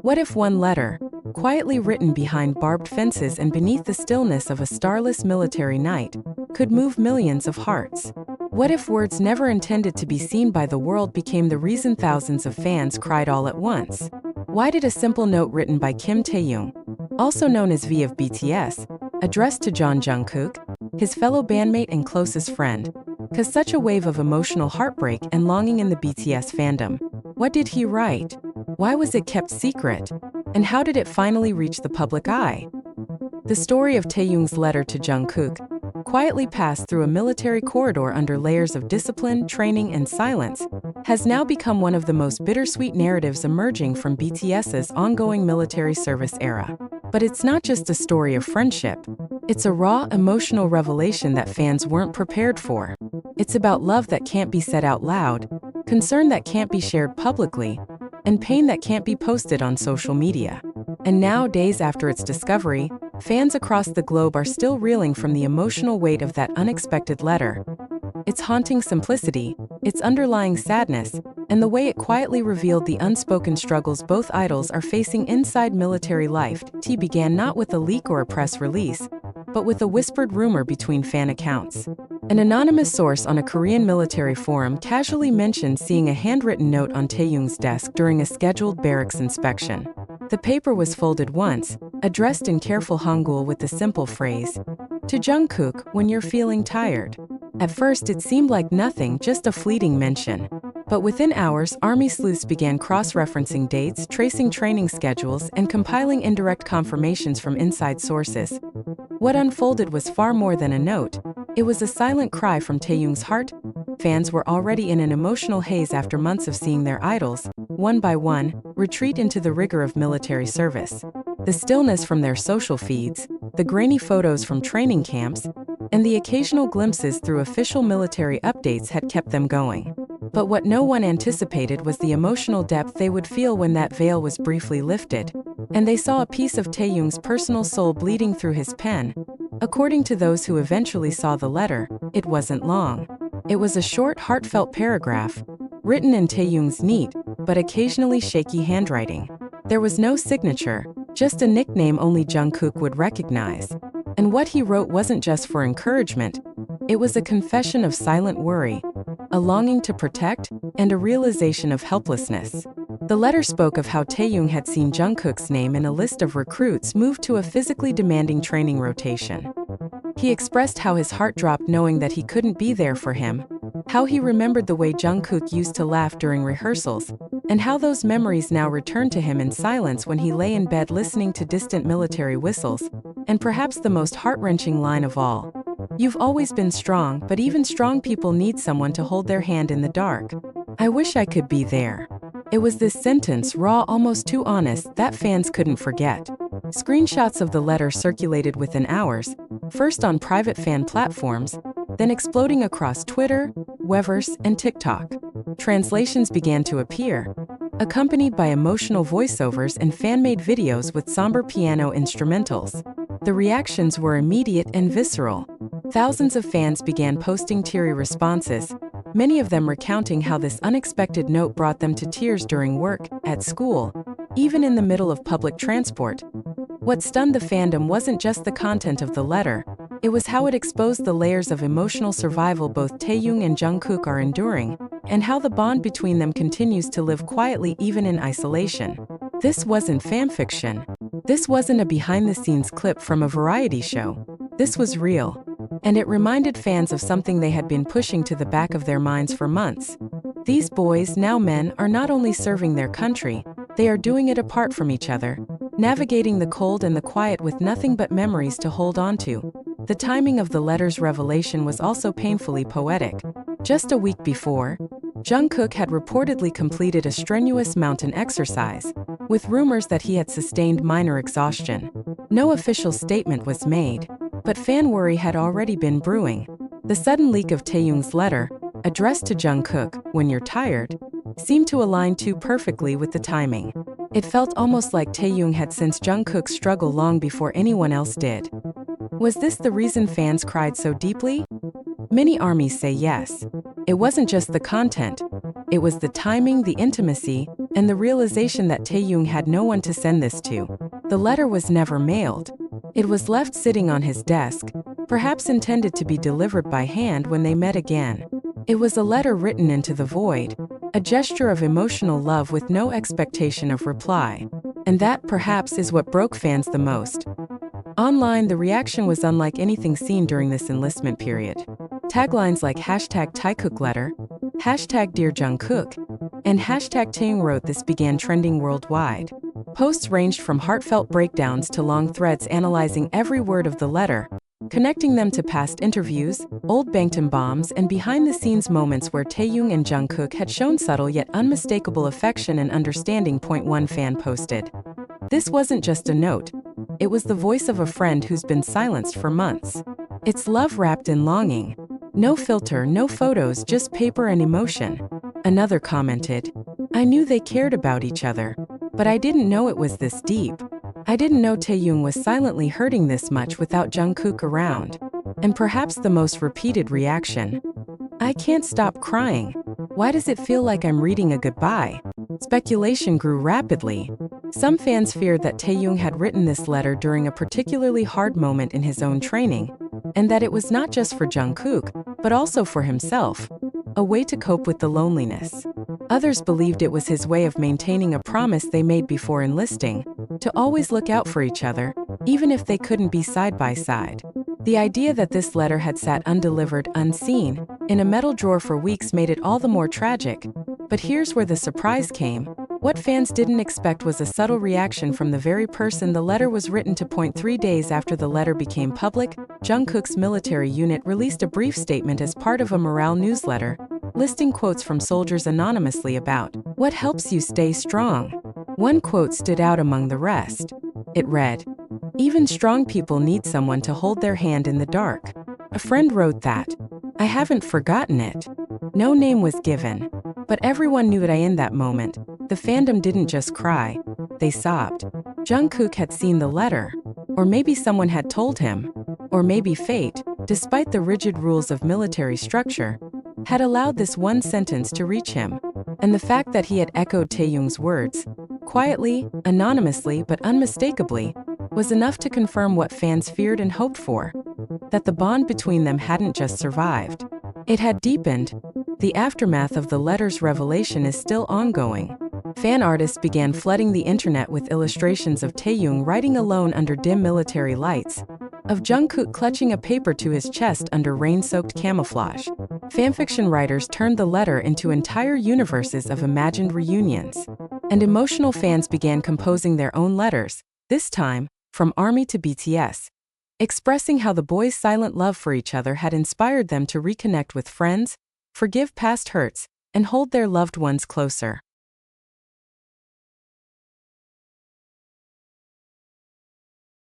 What if one letter, quietly written behind barbed fences and beneath the stillness of a starless military night, could move millions of hearts? What if words never intended to be seen by the world became the reason thousands of fans cried all at once? Why did a simple note written by Taehyung, also known as V of BTS, addressed to Jungkook, his fellow bandmate and closest friend, cause such a wave of emotional heartbreak and longing in the BTS fandom? What did he write? Why was it kept secret? And how did it finally reach the public eye? The story of Taehyung's letter to Jungkook quietly passed through a military corridor under layers of discipline, training, and silence, has now become one of the most bittersweet narratives emerging from BTS's ongoing military service era. But it's not just a story of friendship. It's a raw, emotional revelation that fans weren't prepared for. It's about love that can't be said out loud, concern that can't be shared publicly, and pain that can't be posted on social media. And now, days after its discovery, fans across the globe are still reeling from the emotional weight of that unexpected letter. Its haunting simplicity, its underlying sadness, and the way it quietly revealed the unspoken struggles both idols are facing inside military life. Began not with a leak or a press release, but with a whispered rumor between fan accounts. An anonymous source on a Korean military forum casually mentioned seeing a handwritten note on Taehyung's desk during a scheduled barracks inspection. The paper was folded once, addressed in careful Hangul with the simple phrase, "To Jungkook, when you're feeling tired." At first it seemed like nothing, just a fleeting mention. But within hours, Army sleuths began cross-referencing dates, tracing training schedules, and compiling indirect confirmations from inside sources. What unfolded was far more than a note. It was a silent cry from Taehyung's heart. Fans were already in an emotional haze after months of seeing their idols, one by one, retreat into the rigor of military service. The stillness from their social feeds, the grainy photos from training camps, and the occasional glimpses through official military updates had kept them going. But what no one anticipated was the emotional depth they would feel when that veil was briefly lifted, and they saw a piece of Taehyung's personal soul bleeding through his pen. According to those who eventually saw the letter, it wasn't long. It was a short, heartfelt paragraph, written in Taehyung's neat, but occasionally shaky handwriting. There was no signature, just a nickname only Jungkook would recognize. And what he wrote wasn't just for encouragement, it was a confession of silent worry, a longing to protect, and a realization of helplessness. The letter spoke of how Taehyung had seen Jungkook's name in a list of recruits moved to a physically demanding training rotation. He expressed how his heart dropped knowing that he couldn't be there for him, how he remembered the way Jungkook used to laugh during rehearsals, and how those memories now returned to him in silence when he lay in bed listening to distant military whistles, and perhaps the most heart-wrenching line of all, "You've always been strong, but even strong people need someone to hold their hand in the dark. I wish I could be there." It was this sentence, raw, almost too honest, that fans couldn't forget. Screenshots of the letter circulated within hours, first on private fan platforms, then exploding across Twitter, Weverse, and TikTok. Translations began to appear, accompanied by emotional voiceovers and fan-made videos with somber piano instrumentals. The reactions were immediate and visceral. Thousands of fans began posting teary responses, many of them recounting how this unexpected note brought them to tears during work, at school, even in the middle of public transport. What stunned the fandom wasn't just the content of the letter, it was how it exposed the layers of emotional survival both Taehyung and Jungkook are enduring, and how the bond between them continues to live quietly even in isolation. This wasn't fanfiction. This wasn't a behind-the-scenes clip from a variety show. This was real. And it reminded fans of something they had been pushing to the back of their minds for months. These boys, now men, are not only serving their country, they are doing it apart from each other, navigating the cold and the quiet with nothing but memories to hold on to. The timing of the letter's revelation was also painfully poetic. Just a week before, Jungkook had reportedly completed a strenuous mountain exercise, with rumors that he had sustained minor exhaustion. No official statement was made, but fan worry had already been brewing. The sudden leak of Taehyung's letter, addressed to Jungkook, "When you're tired," seemed to align too perfectly with the timing. It felt almost like Taehyung had sensed Jungkook's struggle long before anyone else did. Was this the reason fans cried so deeply? Many armies say yes. It wasn't just the content. It was the timing, the intimacy, and the realization that Taehyung had no one to send this to. The letter was never mailed. It was left sitting on his desk, perhaps intended to be delivered by hand when they met again. It was a letter written into the void, a gesture of emotional love with no expectation of reply. And that, perhaps, is what broke fans the most. Online, the reaction was unlike anything seen during this enlistment period. Taglines like #TaeKookLetter, #DearJungkook, and #Taehyung wrote this began trending worldwide. Posts ranged from heartfelt breakdowns to long threads analyzing every word of the letter, connecting them to past interviews, old bangtan bombs, and behind-the-scenes moments where Taehyung and Jungkook had shown subtle yet unmistakable affection and understanding. One fan posted, "This wasn't just a note. It was the voice of a friend who's been silenced for months. It's love wrapped in longing. No filter, no photos, just paper and emotion." Another commented, "I knew they cared about each other, but I didn't know it was this deep. I didn't know Taehyung was silently hurting this much without Jungkook around." And perhaps the most repeated reaction, "I can't stop crying. Why does it feel like I'm reading a goodbye?" Speculation grew rapidly. Some fans feared that Taehyung had written this letter during a particularly hard moment in his own training, and that it was not just for Jungkook, but also for himself, a way to cope with the loneliness. Others believed it was his way of maintaining a promise they made before enlisting, to always look out for each other, even if they couldn't be side by side. The idea that this letter had sat undelivered, unseen, in a metal drawer for weeks made it all the more tragic. But here's where the surprise came. What fans didn't expect was a subtle reaction from the very person the letter was written to. 3 days after the letter became public, Jungkook's military unit released a brief statement as part of a morale newsletter, listing quotes from soldiers anonymously about what helps you stay strong. One quote stood out among the rest. It read, "Even strong people need someone to hold their hand in the dark." A friend wrote that, "I haven't forgotten it." No name was given, but everyone knew it. In that moment, the fandom didn't just cry, they sobbed. Jungkook had seen the letter, or maybe someone had told him, or maybe fate, despite the rigid rules of military structure, had allowed this one sentence to reach him. And the fact that he had echoed Taehyung's words, quietly, anonymously, but unmistakably, was enough to confirm what fans feared and hoped for, that the bond between them hadn't just survived, it had deepened. The aftermath of the letter's revelation is still ongoing. Fan artists began flooding the internet with illustrations of Taehyung riding alone under dim military lights, of Jungkook clutching a paper to his chest under rain-soaked camouflage. Fanfiction writers turned the letter into entire universes of imagined reunions. And emotional fans began composing their own letters, this time, from ARMY to BTS, expressing how the boys' silent love for each other had inspired them to reconnect with friends, forgive past hurts, and hold their loved ones closer.